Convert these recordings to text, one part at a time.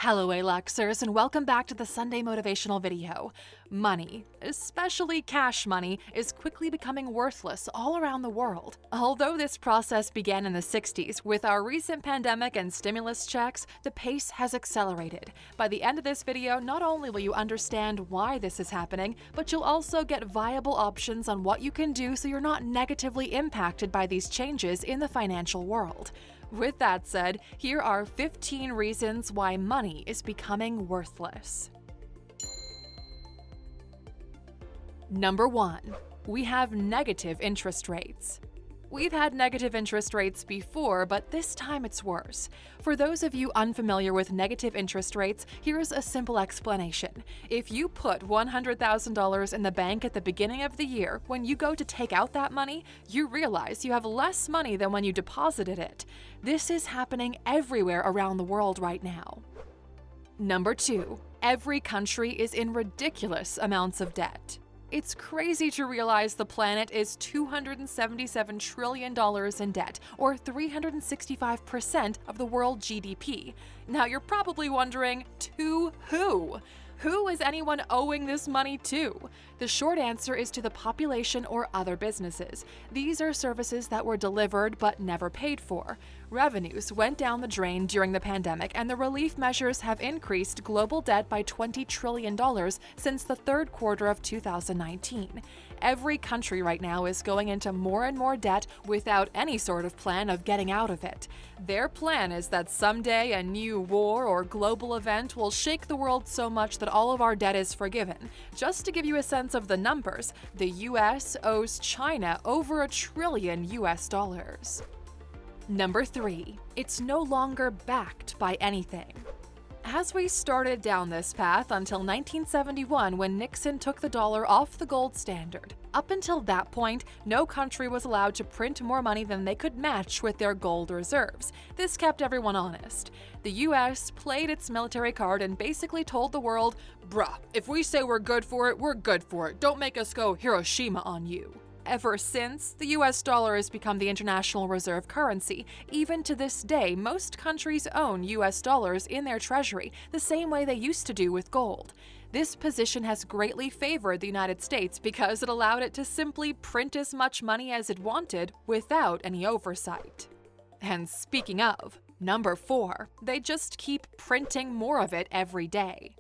Hello Aluxers, and welcome back to the Sunday motivational video. Money, especially cash money, is quickly becoming worthless all around the world. Although this process began in the 60s, with our recent pandemic and stimulus checks, the pace has accelerated. By the end of this video, not only will you understand why this is happening, but you'll also get viable options on what you can do so you're not negatively impacted by these changes in the financial world. With that said, here are 15 reasons why money is becoming worthless. Number 1. We have negative interest rates. We've had negative interest rates before, but this time it's worse. For those of you unfamiliar with negative interest rates, here's a simple explanation. If you put $100,000 in the bank at the beginning of the year, when you go to take out that money, you realize you have less money than when you deposited it. This is happening everywhere around the world right now. Number 2. Every country is in ridiculous amounts of debt. It's crazy to realize the planet is $277 trillion in debt, or 365% of the world GDP. Now you're probably wondering, to who? Who is anyone owing this money to? The short answer is to the population or other businesses. These are services that were delivered but never paid for. Revenues went down the drain during the pandemic, and the relief measures have increased global debt by $20 trillion since the third quarter of 2019. Every country right now is going into more and more debt without any sort of plan of getting out of it. Their plan is that someday a new war or global event will shake the world so much that all of our debt is forgiven. Just to give you a sense of the numbers, the US owes China over $1 trillion. Number 3. It's no longer backed by anything. As we started down this path until 1971, when Nixon took the dollar off the gold standard. Up until that point, no country was allowed to print more money than they could match with their gold reserves. This kept everyone honest. The US played its military card and basically told the world, "Bruh, if we say we're good for it, we're good for it. Don't make us go Hiroshima on you." Ever since, the US dollar has become the international reserve currency. Even to this day, most countries own US dollars in their treasury, the same way they used to do with gold. This position has greatly favored the United States because it allowed it to simply print as much money as it wanted without any oversight. And speaking of, number 4, they just keep printing more of it every day.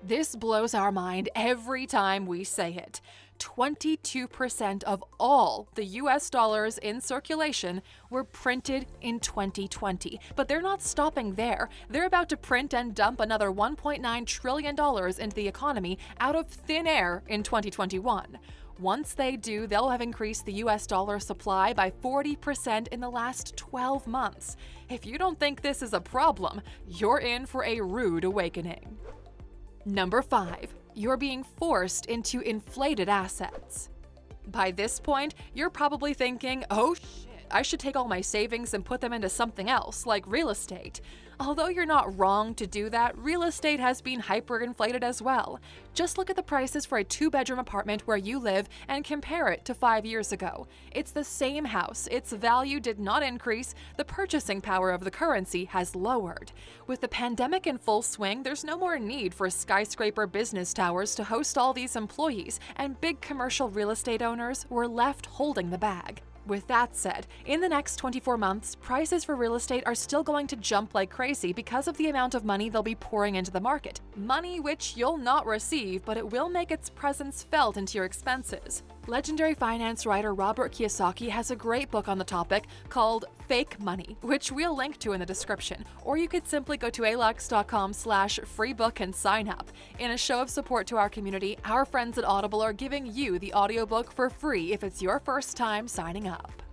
This blows our mind every time we say it. 22% of all the US dollars in circulation were printed in 2020. But they're not stopping there. They're about to print and dump another $1.9 trillion into the economy out of thin air in 2021. Once they do, they'll have increased the US dollar supply by 40% in the last 12 months. If you don't think this is a problem, you're in for a rude awakening. Number 5. You're being forced into inflated assets. By this point, you're probably thinking, oh shit, I should take all my savings and put them into something else, like real estate. Although you're not wrong to do that, real estate has been hyperinflated as well. Just look at the prices for a 2-bedroom apartment where you live and compare it to 5 years ago. It's the same house, its value did not increase, the purchasing power of the currency has lowered. With the pandemic in full swing, there's no more need for skyscraper business towers to host all these employees, and big commercial real estate owners were left holding the bag. With that said, in the next 24 months, prices for real estate are still going to jump like crazy because of the amount of money they'll be pouring into the market. Money which you'll not receive, but it will make its presence felt into your expenses. Legendary finance writer Robert Kiyosaki has a great book on the topic called Fake Money, which we'll link to in the description, or you could simply go to Alux.com/freebook and sign up. In a show of support to our community, our friends at Audible are giving you the audiobook for free if it's your first time signing up.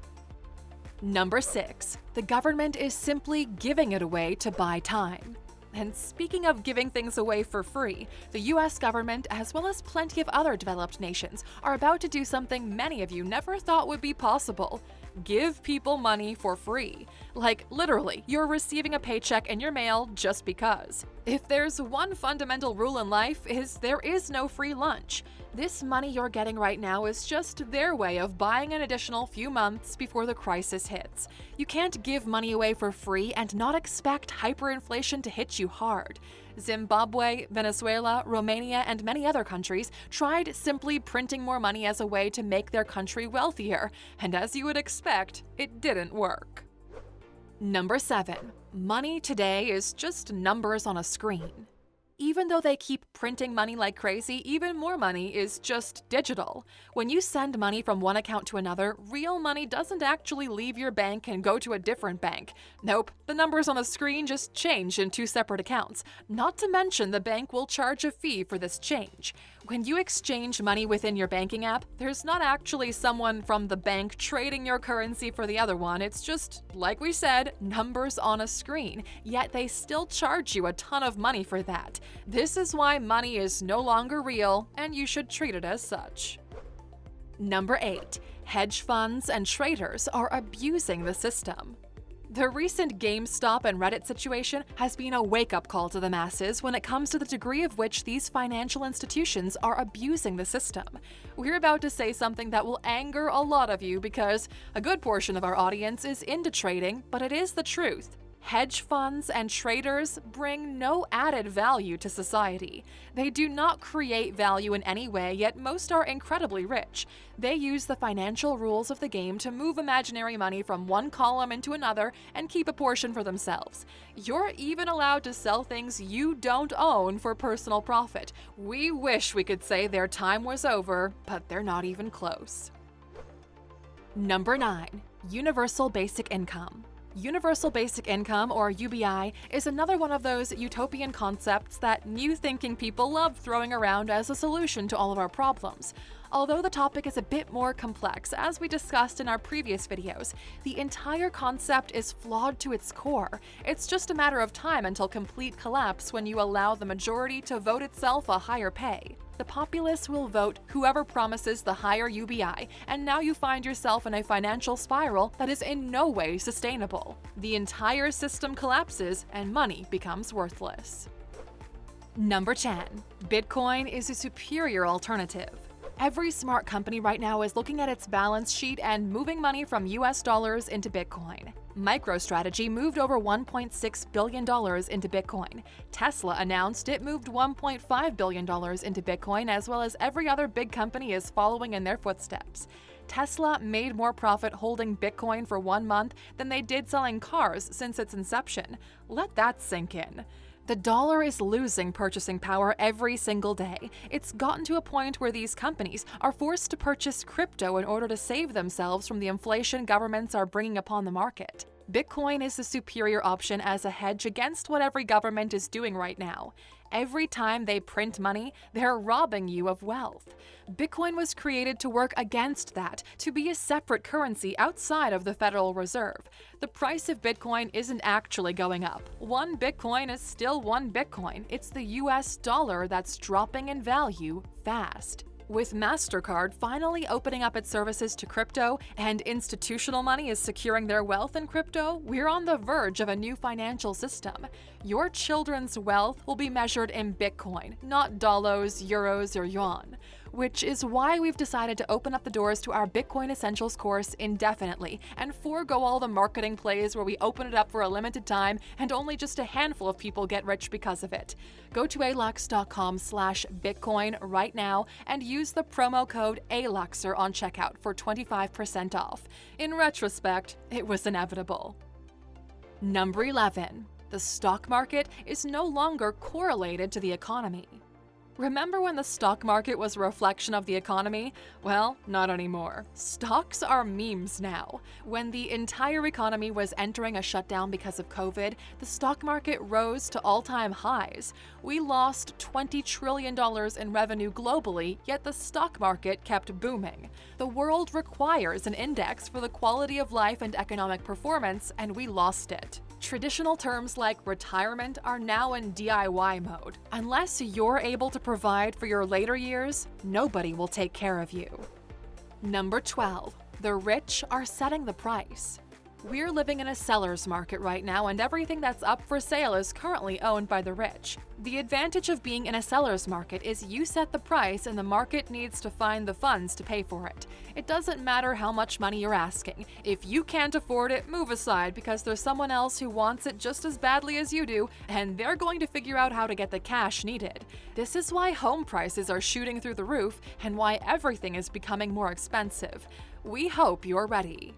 Number 6. The government is simply giving it away to buy time. And speaking of giving things away for free, the US government, as well as plenty of other developed nations, are about to do something many of you never thought would be possible. Give people money for free. Like, literally, you're receiving a paycheck in your mail just because. If there's one fundamental rule in life, is there is no free lunch. This money you're getting right now is just their way of buying an additional few months before the crisis hits. You can't give money away for free and not expect hyperinflation to hit you hard. Zimbabwe, Venezuela, Romania, and many other countries tried simply printing more money as a way to make their country wealthier, and as you would expect, it didn't work. Number 7. Money today is just numbers on a screen. Even though they keep printing money like crazy, even more money is just digital. When you send money from one account to another, real money doesn't actually leave your bank and go to a different bank. Nope, the numbers on the screen just change in 2 separate accounts. Not to mention the bank will charge a fee for this change. When you exchange money within your banking app, there's not actually someone from the bank trading your currency for the other one. It's just, like we said, numbers on a screen, yet they still charge you a ton of money for that. This is why money is no longer real, and you should treat it as such. Number 8. Hedge funds and traders are abusing the system. The recent GameStop and Reddit situation has been a wake-up call to the masses when it comes to the degree of which these financial institutions are abusing the system. We're about to say something that will anger a lot of you because a good portion of our audience is into trading, but it is the truth. Hedge funds and traders bring no added value to society. They do not create value in any way, yet most are incredibly rich. They use the financial rules of the game to move imaginary money from one column into another and keep a portion for themselves. You're even allowed to sell things you don't own for personal profit. We wish we could say their time was over, but they're not even close. Number 9. Universal Basic Income. Universal Basic Income, or UBI, is another one of those utopian concepts that new-thinking people love throwing around as a solution to all of our problems. Although the topic is a bit more complex, as we discussed in our previous videos, the entire concept is flawed to its core. It's just a matter of time until complete collapse when you allow the majority to vote itself a higher pay. The populace will vote whoever promises the higher UBI, and now you find yourself in a financial spiral that is in no way sustainable. The entire system collapses and money becomes worthless. Number 10. Bitcoin is a superior alternative. Every smart company right now is looking at its balance sheet and moving money from US dollars into Bitcoin. MicroStrategy moved over $1.6 billion into Bitcoin. Tesla announced it moved $1.5 billion into Bitcoin, as well as every other big company is following in their footsteps. Tesla made more profit holding Bitcoin for 1 month than they did selling cars since its inception. Let that sink in. The dollar is losing purchasing power every single day. It's gotten to a point where these companies are forced to purchase crypto in order to save themselves from the inflation governments are bringing upon the market. Bitcoin is the superior option as a hedge against what every government is doing right now. Every time they print money, they're robbing you of wealth. Bitcoin was created to work against that, to be a separate currency outside of the Federal Reserve. The price of Bitcoin isn't actually going up. 1 Bitcoin is still 1 Bitcoin. It's the US dollar that's dropping in value fast. With MasterCard finally opening up its services to crypto and institutional money is securing their wealth in crypto, we're on the verge of a new financial system. Your children's wealth will be measured in Bitcoin, not dollars, euros, or yuan. Which is why we've decided to open up the doors to our Bitcoin Essentials course indefinitely and forego all the marketing plays where we open it up for a limited time and only just a handful of people get rich because of it. Go to Alux.com/Bitcoin right now and use the promo code ALUXER on checkout for 25% off. In retrospect, it was inevitable. Number 11. The stock market is no longer correlated to the economy. Remember when the stock market was a reflection of the economy? Well, not anymore. Stocks are memes now. When the entire economy was entering a shutdown because of COVID, the stock market rose to all-time highs. We lost $20 trillion in revenue globally, yet the stock market kept booming. The world requires an index for the quality of life and economic performance, and we lost it. Traditional terms like retirement are now in DIY mode. Unless you're able to provide for your later years, nobody will take care of you. Number 12. The rich are setting the price. We're living in a seller's market right now, and everything that's up for sale is currently owned by the rich. The advantage of being in a seller's market is you set the price and the market needs to find the funds to pay for it. It doesn't matter how much money you're asking. If you can't afford it, move aside because there's someone else who wants it just as badly as you do, and they're going to figure out how to get the cash needed. This is why home prices are shooting through the roof and why everything is becoming more expensive. We hope you're ready.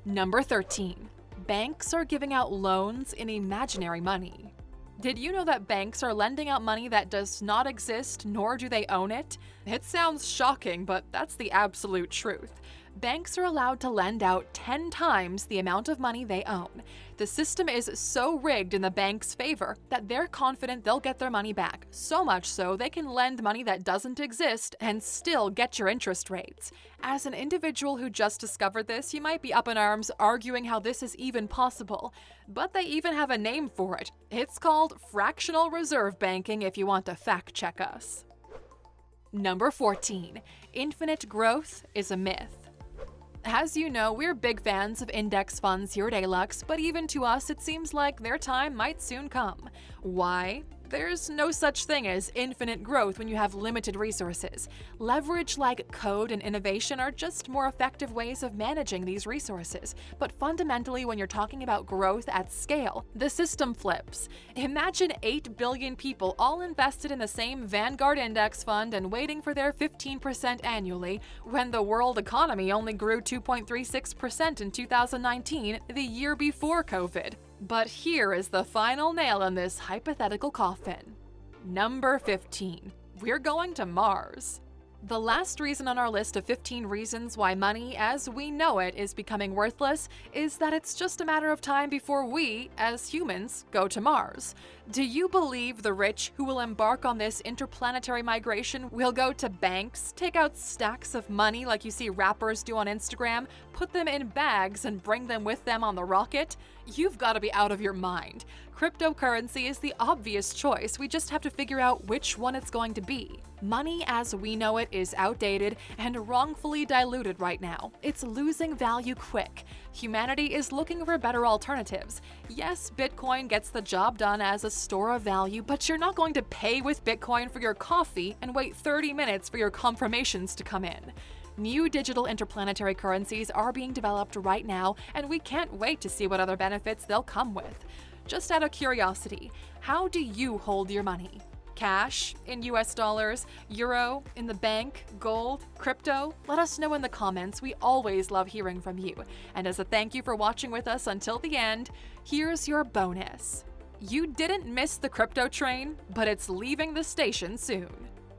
Number 13. Banks are giving out loans in imaginary money. Did you know that banks are lending out money that does not exist, nor do they own it? It sounds shocking, but that's the absolute truth. Banks are allowed to lend out 10 times the amount of money they own. The system is so rigged in the bank's favor that they're confident they'll get their money back, so much so they can lend money that doesn't exist and still get your interest rates. As an individual who just discovered this, you might be up in arms arguing how this is even possible. But they even have a name for it. It's called fractional reserve banking if you want to fact check us. Number 14. Infinite growth is a myth. As you know, we're big fans of index funds here at Alux, but even to us, it seems like their time might soon come. Why? There's no such thing as infinite growth when you have limited resources. Leverage like code and innovation are just more effective ways of managing these resources. But fundamentally, when you're talking about growth at scale, the system flips. Imagine 8 billion people all invested in the same Vanguard index fund and waiting for their 15% annually, when the world economy only grew 2.36% in 2019, the year before COVID. But here is the final nail in this hypothetical coffin. Number 15. We're going to Mars. The last reason on our list of 15 reasons why money as we know it is becoming worthless is that it's just a matter of time before we, as humans, go to Mars. Do you believe the rich who will embark on this interplanetary migration will go to banks, take out stacks of money like you see rappers do on Instagram, put them in bags and bring them with them on the rocket? You've got to be out of your mind. Cryptocurrency is the obvious choice, we just have to figure out which one it's going to be. Money as we know it is outdated and wrongfully diluted right now. It's losing value quick. Humanity is looking for better alternatives. Yes, Bitcoin gets the job done as a store of value, but you're not going to pay with Bitcoin for your coffee and wait 30 minutes for your confirmations to come in. New digital interplanetary currencies are being developed right now, and we can't wait to see what other benefits they'll come with. Just out of curiosity, how do you hold your money? Cash, in US dollars, euro, in the bank, gold, crypto? Let us know in the comments. We always love hearing from you. And as a thank you for watching with us until the end, here's your bonus. You didn't miss the crypto train, but it's leaving the station soon.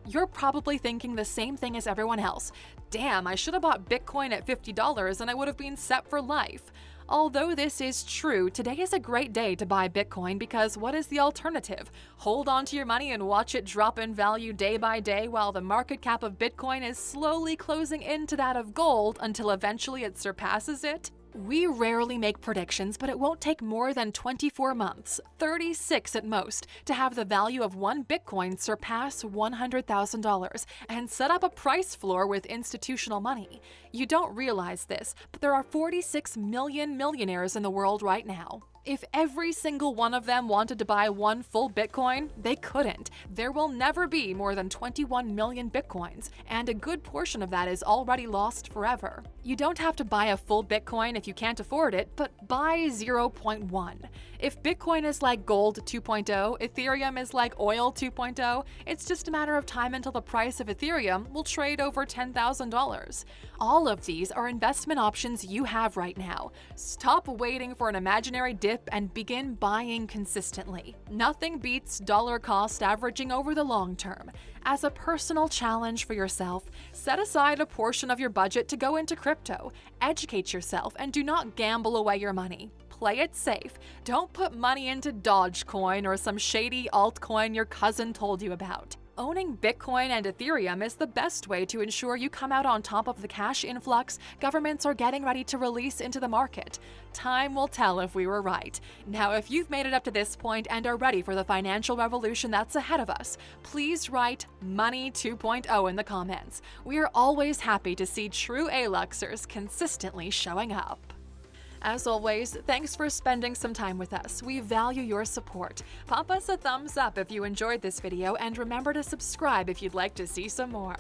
You're probably thinking the same thing as everyone else. Damn, I should have bought Bitcoin at $50 and I would have been set for life. Although this is true, today is a great day to buy Bitcoin because what is the alternative? Hold on to your money and watch it drop in value day by day while the market cap of Bitcoin is slowly closing into that of gold until eventually it surpasses it? We rarely make predictions, but it won't take more than 24 months, 36 at most, to have the value of one Bitcoin surpass $100,000 and set up a price floor with institutional money. You don't realize this, but there are 46 million millionaires in the world right now. If every single one of them wanted to buy one full Bitcoin, they couldn't. There will never be more than 21 million Bitcoins, and a good portion of that is already lost forever. You don't have to buy a full Bitcoin if you can't afford it, but buy 0.1. If Bitcoin is like gold 2.0, Ethereum is like oil 2.0, it's just a matter of time until the price of Ethereum will trade over $10,000. All of these are investment options you have right now. Stop waiting for an imaginary dip and begin buying consistently. Nothing beats dollar cost averaging over the long term. As a personal challenge for yourself, set aside a portion of your budget to go into crypto. Educate yourself and do not gamble away your money. Play it safe. Don't put money into Dogecoin or some shady altcoin your cousin told you about. Owning Bitcoin and Ethereum is the best way to ensure you come out on top of the cash influx governments are getting ready to release into the market. Time will tell if we were right. Now, if you've made it up to this point and are ready for the financial revolution that's ahead of us, please write Money 2.0 in the comments. We are always happy to see true Aluxers consistently showing up. As always, thanks for spending some time with us. We value your support. Pop us a thumbs up if you enjoyed this video, and remember to subscribe if you'd like to see some more.